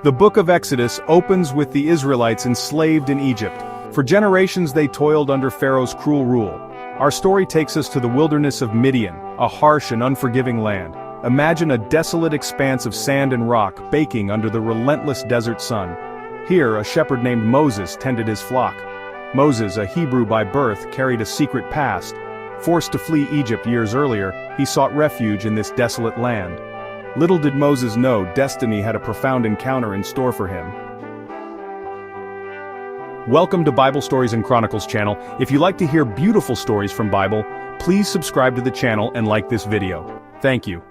The book of Exodus opens with the Israelites enslaved in Egypt. For generations they toiled under Pharaoh's cruel rule. Our story takes us to the wilderness of Midian, a harsh and unforgiving land. Imagine a desolate expanse of sand and rock baking under the relentless desert sun. Here, a shepherd named Moses tended his flock. Moses, a Hebrew by birth, carried a secret past. Forced to flee Egypt years earlier, he sought refuge in this desolate land. Little did Moses know destiny had a profound encounter in store for him. Welcome to Bible Stories and Chronicles channel. If you like to hear beautiful stories from Bible, please subscribe to the channel and like this video. Thank you.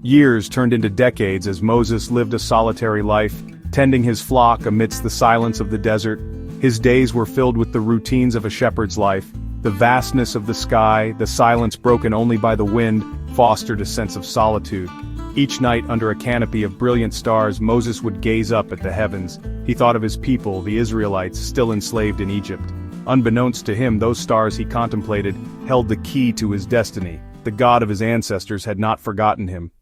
Years turned into decades as Moses lived a solitary life, tending his flock amidst the silence of the desert. His days were filled with the routines of a shepherd's life. The vastness of the sky, the silence broken only by the wind, fostered a sense of solitude. Each night under a canopy of brilliant stars, Moses would gaze up at the heavens. He thought of his people, the Israelites, still enslaved in Egypt. Unbeknownst to him, those stars he contemplated held the key to his destiny. The God of his ancestors had not forgotten him.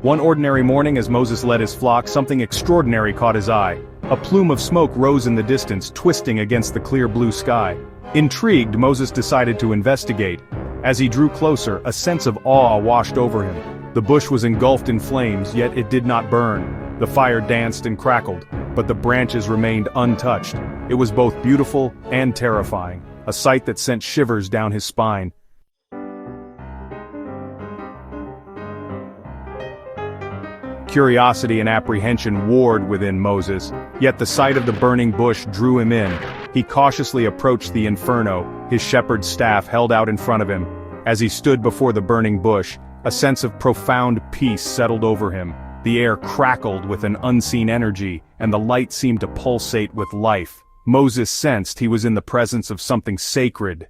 One ordinary morning as Moses led his flock, something extraordinary caught his eye. A plume of smoke rose in the distance, twisting against the clear blue sky. Intrigued, Moses decided to investigate. As he drew closer, a sense of awe washed over him. The bush was engulfed in flames, yet it did not burn. The fire danced and crackled, but the branches remained untouched. It was both beautiful and terrifying, a sight that sent shivers down his spine. Curiosity and apprehension warred within Moses, yet the sight of the burning bush drew him in. He cautiously approached the inferno, his shepherd's staff held out in front of him. As he stood before the burning bush, a sense of profound peace settled over him. The air crackled with an unseen energy, and the light seemed to pulsate with life. Moses sensed he was in the presence of something sacred.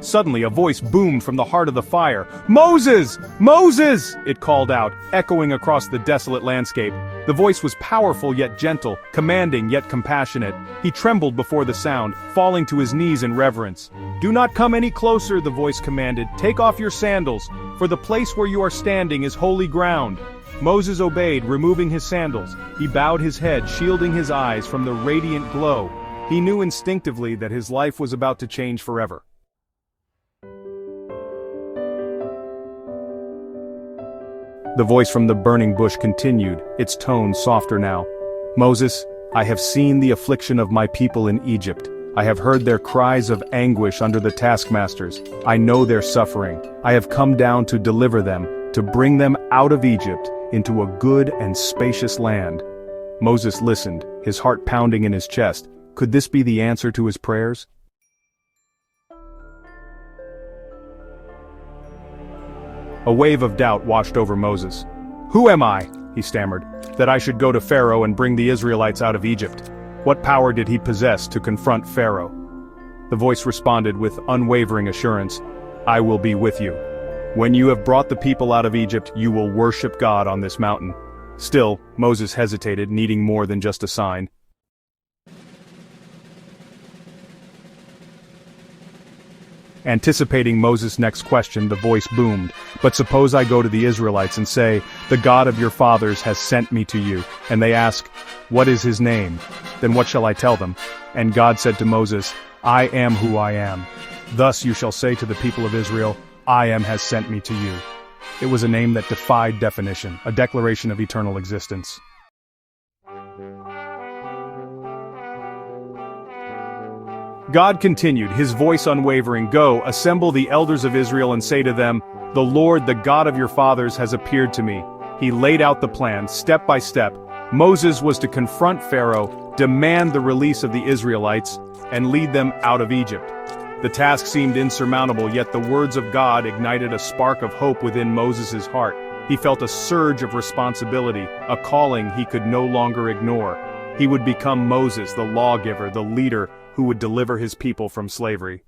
Suddenly, a voice boomed from the heart of the fire. "Moses! Moses!" it called out, echoing across the desolate landscape. The voice was powerful yet gentle, commanding yet compassionate. He trembled before the sound, falling to his knees in reverence. "Do not come any closer," the voice commanded. "Take off your sandals, for the place where you are standing is holy ground." Moses obeyed, removing his sandals. He bowed his head, shielding his eyes from the radiant glow. He knew instinctively that his life was about to change forever. The voice from the burning bush continued, its tone softer now. "Moses, I have seen the affliction of my people in Egypt. I have heard their cries of anguish under the taskmasters. I know their suffering. I have come down to deliver them, to bring them out of Egypt into a good and spacious land." Moses listened, his heart pounding in his chest. Could this be the answer to his prayers? A wave of doubt washed over Moses. "Who am I," he stammered, "that I should go to Pharaoh and bring the Israelites out of Egypt? What power did he possess to confront Pharaoh?" The voice responded with unwavering assurance, "I will be with you. When you have brought the people out of Egypt, you will worship God on this mountain." Still, Moses hesitated, needing more than just a sign. Anticipating Moses' next question, the voice boomed, "But suppose I go to the Israelites and say, 'The God of your fathers has sent me to you,' and they ask, 'What is his name?' Then what shall I tell them?" And God said to Moses, "I am who I am. Thus you shall say to the people of Israel, 'I am has sent me to you.'" It was a name that defied definition, a declaration of eternal existence. God continued, his voice unwavering, "Go, assemble the elders of Israel and say to them, 'The Lord, the God of your fathers, has appeared to me.'" He laid out the plan, step by step. Moses was to confront Pharaoh, demand the release of the Israelites, and lead them out of Egypt. The task seemed insurmountable, yet the words of God ignited a spark of hope within Moses' heart. He felt a surge of responsibility, a calling he could no longer ignore. He would become Moses, the lawgiver, the leader who would deliver his people from slavery.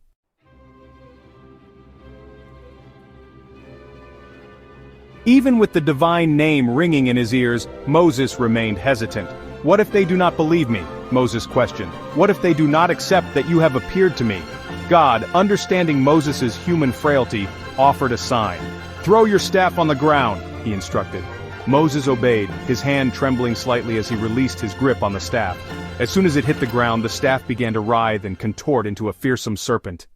Even with the divine name ringing in his ears, Moses remained hesitant. "What if they do not believe me?" Moses questioned. "What if they do not accept that you have appeared to me?" God, understanding Moses' human frailty, offered a sign. "Throw your staff on the ground," he instructed. Moses obeyed, his hand trembling slightly as he released his grip on the staff. As soon as it hit the ground, the staff began to writhe and contort into a fearsome serpent.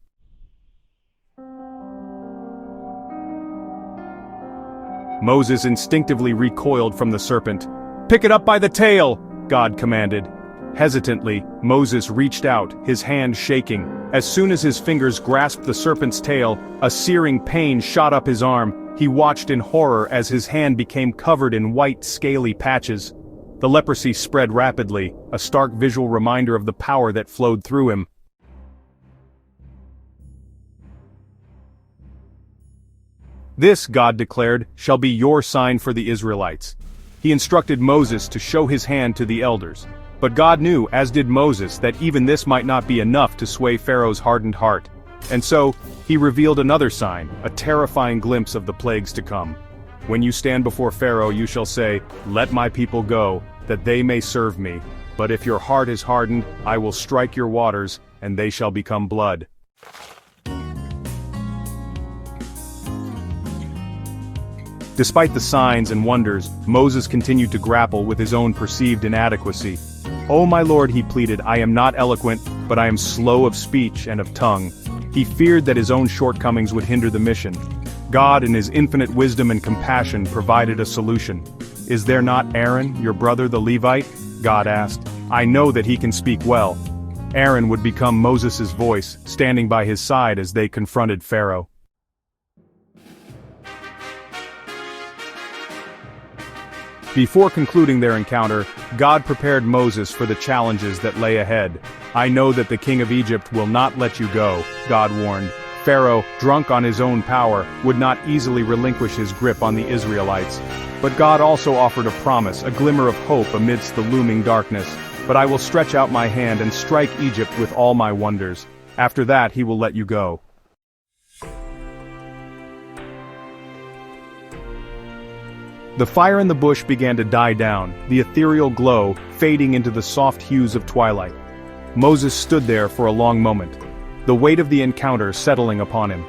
Moses instinctively recoiled from the serpent. "Pick it up by the tail," God commanded. Hesitantly, Moses reached out, his hand shaking. As soon as his fingers grasped the serpent's tail, a searing pain shot up his arm. He watched in horror as his hand became covered in white, scaly patches. The leprosy spread rapidly, a stark visual reminder of the power that flowed through him. "This," God declared, "shall be your sign for the Israelites." He instructed Moses to show his hand to the elders. But God knew, as did Moses, that even this might not be enough to sway Pharaoh's hardened heart. And so, he revealed another sign, a terrifying glimpse of the plagues to come. "When you stand before Pharaoh, you shall say, 'Let my people go, that they may serve me. But if your heart is hardened, I will strike your waters, and they shall become blood.'" Despite the signs and wonders, Moses continued to grapple with his own perceived inadequacy. "Oh my Lord," he pleaded, "I am not eloquent, but I am slow of speech and of tongue." He feared that his own shortcomings would hinder the mission. God, in his infinite wisdom and compassion, provided a solution. "Is there not Aaron, your brother the Levite?" God asked. "I know that he can speak well." Aaron would become Moses' voice, standing by his side as they confronted Pharaoh. Before concluding their encounter, God prepared Moses for the challenges that lay ahead. "I know that the king of Egypt will not let you go," God warned. Pharaoh, drunk on his own power, would not easily relinquish his grip on the Israelites. But God also offered a promise, a glimmer of hope amidst the looming darkness. "But I will stretch out my hand and strike Egypt with all my wonders. After that he will let you go." The fire in the bush began to die down, the ethereal glow fading into the soft hues of twilight. Moses stood there for a long moment, the weight of the encounter settling upon him.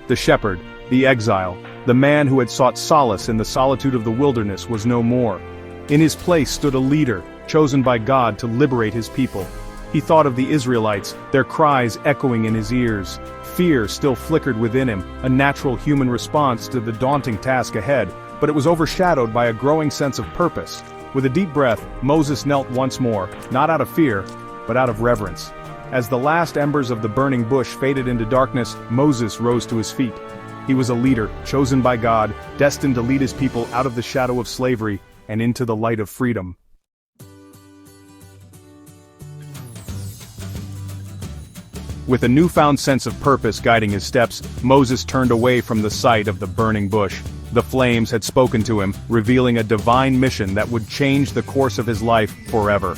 The shepherd, the exile, the man who had sought solace in the solitude of the wilderness was no more. In his place stood a leader, chosen by God to liberate his people. He thought of the Israelites, their cries echoing in his ears. Fear still flickered within him, a natural human response to the daunting task ahead, but it was overshadowed by a growing sense of purpose. With a deep breath, Moses knelt once more, not out of fear, but out of reverence. As the last embers of the burning bush faded into darkness, Moses rose to his feet. He was a leader, chosen by God, destined to lead his people out of the shadow of slavery and into the light of freedom. With a newfound sense of purpose guiding his steps, Moses turned away from the sight of the burning bush. The flames had spoken to him, revealing a divine mission that would change the course of his life forever.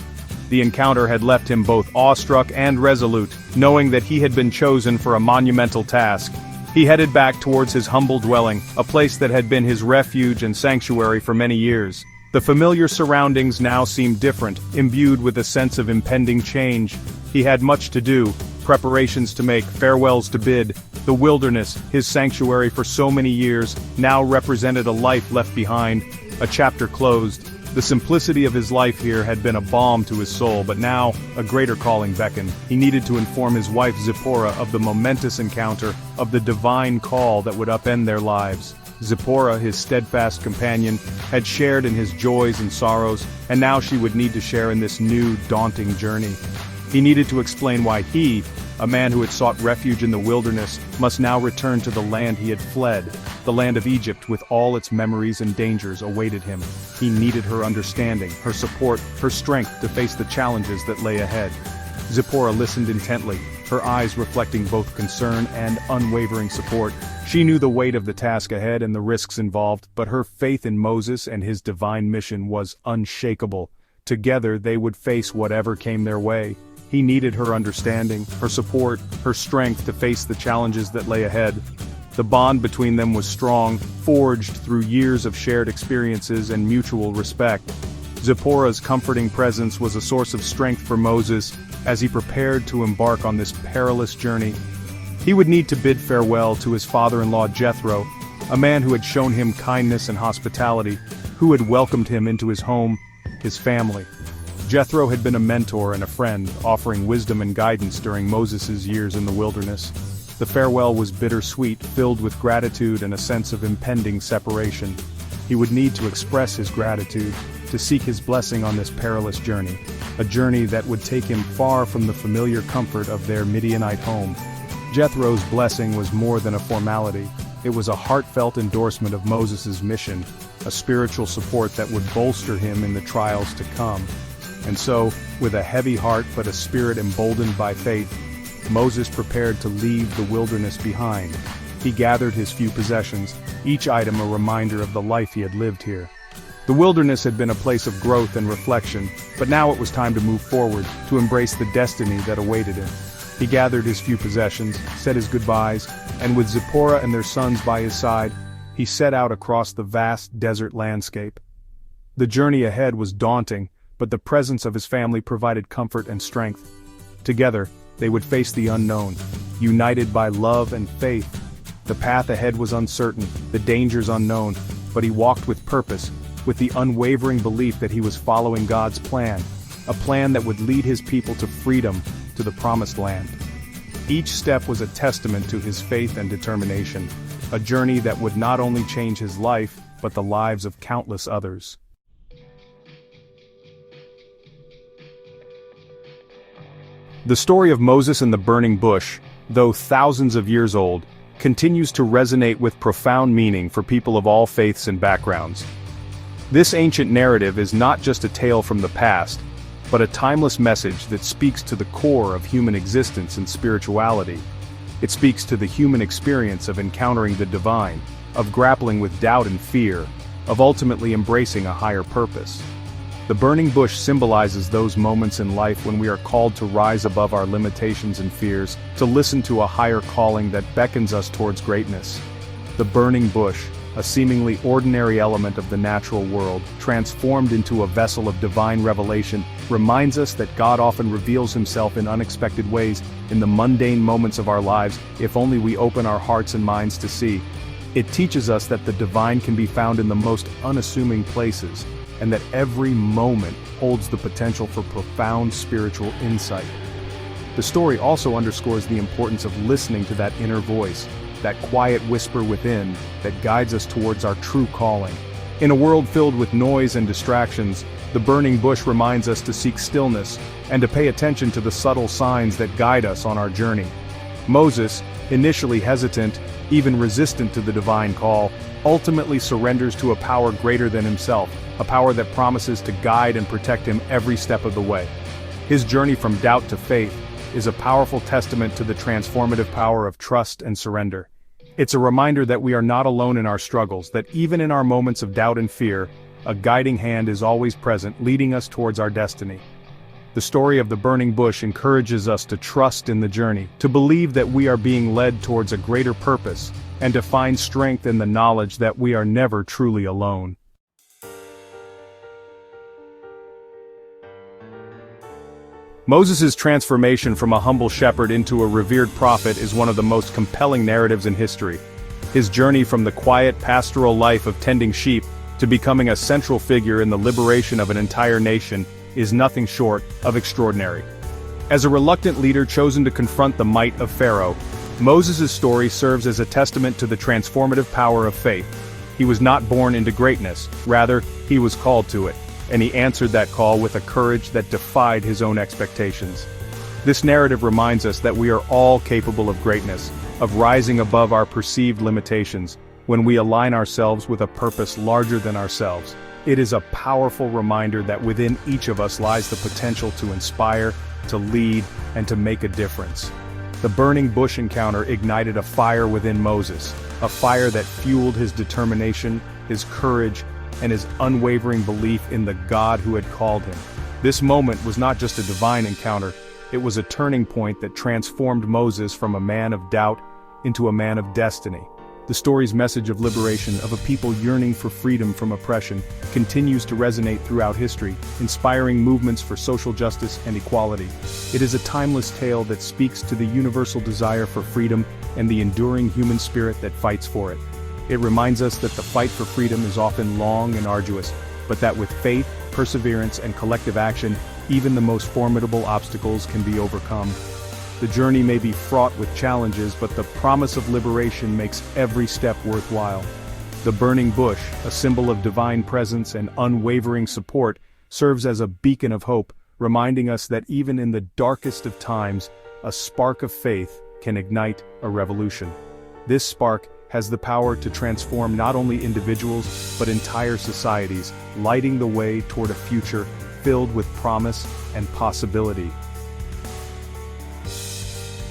The encounter had left him both awestruck and resolute, knowing that he had been chosen for a monumental task. He headed back towards his humble dwelling, a place that had been his refuge and sanctuary for many years. The familiar surroundings now seemed different, imbued with a sense of impending change. He had much to do, preparations to make, farewells to bid. The wilderness, his sanctuary for so many years, now represented a life left behind, a chapter closed. The simplicity of his life here had been a balm to his soul, but now, a greater calling beckoned. He needed to inform his wife Zipporah of the momentous encounter, of the divine call that would upend their lives. Zipporah, his steadfast companion, had shared in his joys and sorrows, and now she would need to share in this new, daunting journey. He needed to explain why he, a man who had sought refuge in the wilderness, must now return to the land he had fled. The land of Egypt, with all its memories and dangers, awaited him. He needed her understanding, her support, her strength to face the challenges that lay ahead. Zipporah listened intently, her eyes reflecting both concern and unwavering support. She knew the weight of the task ahead and the risks involved, but her faith in Moses and his divine mission was unshakable. Together they would face whatever came their way. He needed her understanding, her support, her strength to face the challenges that lay ahead. The bond between them was strong, forged through years of shared experiences and mutual respect. Zipporah's comforting presence was a source of strength for Moses as he prepared to embark on this perilous journey. He would need to bid farewell to his father-in-law Jethro, a man who had shown him kindness and hospitality, who had welcomed him into his home, his family. Jethro had been a mentor and a friend, offering wisdom and guidance during Moses' years in the wilderness. The farewell was bittersweet, filled with gratitude and a sense of impending separation. He would need to express his gratitude, to seek his blessing on this perilous journey, a journey that would take him far from the familiar comfort of their Midianite home. Jethro's blessing was more than a formality. It was a heartfelt endorsement of Moses' mission, a spiritual support that would bolster him in the trials to come. And so, with a heavy heart but a spirit emboldened by faith, Moses prepared to leave the wilderness behind. He gathered his few possessions, each item a reminder of the life he had lived here. The wilderness had been a place of growth and reflection, but now it was time to move forward, to embrace the destiny that awaited him. He gathered his few possessions, said his goodbyes, and with Zipporah and their sons by his side, he set out across the vast desert landscape. The journey ahead was daunting, but the presence of his family provided comfort and strength. Together, they would face the unknown, united by love and faith. The path ahead was uncertain, the dangers unknown, but he walked with purpose, with the unwavering belief that he was following God's plan, a plan that would lead his people to freedom, to the promised land. Each step was a testament to his faith and determination, a journey that would not only change his life, but the lives of countless others. The story of Moses and the burning bush, though thousands of years old, continues to resonate with profound meaning for people of all faiths and backgrounds. This ancient narrative is not just a tale from the past, but a timeless message that speaks to the core of human existence and spirituality. It speaks to the human experience of encountering the divine, of grappling with doubt and fear, of ultimately embracing a higher purpose. The burning bush symbolizes those moments in life when we are called to rise above our limitations and fears, to listen to a higher calling that beckons us towards greatness. The burning bush, a seemingly ordinary element of the natural world, transformed into a vessel of divine revelation, reminds us that God often reveals himself in unexpected ways in the mundane moments of our lives, if only we open our hearts and minds to see. It teaches us that the divine can be found in the most unassuming places, and that every moment holds the potential for profound spiritual insight. The story also underscores the importance of listening to that inner voice, that quiet whisper within that guides us towards our true calling. In a world filled with noise and distractions, the burning bush reminds us to seek stillness and to pay attention to the subtle signs that guide us on our journey. Moses, initially hesitant, even resistant to the divine call, ultimately surrenders to a power greater than himself, a power that promises to guide and protect him every step of the way. His journey from doubt to faith is a powerful testament to the transformative power of trust and surrender. It's a reminder that we are not alone in our struggles, that even in our moments of doubt and fear, a guiding hand is always present, leading us towards our destiny. The story of the burning bush encourages us to trust in the journey, to believe that we are being led towards a greater purpose, and to find strength in the knowledge that we are never truly alone. Moses' transformation from a humble shepherd into a revered prophet is one of the most compelling narratives in history. His journey from the quiet pastoral life of tending sheep to becoming a central figure in the liberation of an entire nation is nothing short of extraordinary. As a reluctant leader chosen to confront the might of Pharaoh, Moses' story serves as a testament to the transformative power of faith. He was not born into greatness, rather, he was called to it, and he answered that call with a courage that defied his own expectations. This narrative reminds us that we are all capable of greatness, of rising above our perceived limitations, when we align ourselves with a purpose larger than ourselves. It is a powerful reminder that within each of us lies the potential to inspire, to lead, and to make a difference. The burning bush encounter ignited a fire within Moses, a fire that fueled his determination, his courage, and his unwavering belief in the God who had called him. This moment was not just a divine encounter, it was a turning point that transformed Moses from a man of doubt into a man of destiny. The story's message of liberation, of a people yearning for freedom from oppression, continues to resonate throughout history, inspiring movements for social justice and equality. It is a timeless tale that speaks to the universal desire for freedom and the enduring human spirit that fights for it. It reminds us that the fight for freedom is often long and arduous, but that with faith, perseverance, and collective action, even the most formidable obstacles can be overcome. The journey may be fraught with challenges, but the promise of liberation makes every step worthwhile. The burning bush, a symbol of divine presence and unwavering support, serves as a beacon of hope, reminding us that even in the darkest of times, a spark of faith can ignite a revolution. This spark has the power to transform not only individuals, but entire societies, lighting the way toward a future filled with promise and possibility.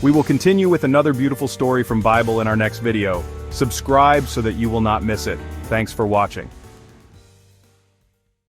We will continue with another beautiful story from Bible in our next video. Subscribe so that you will not miss it. Thanks for watching.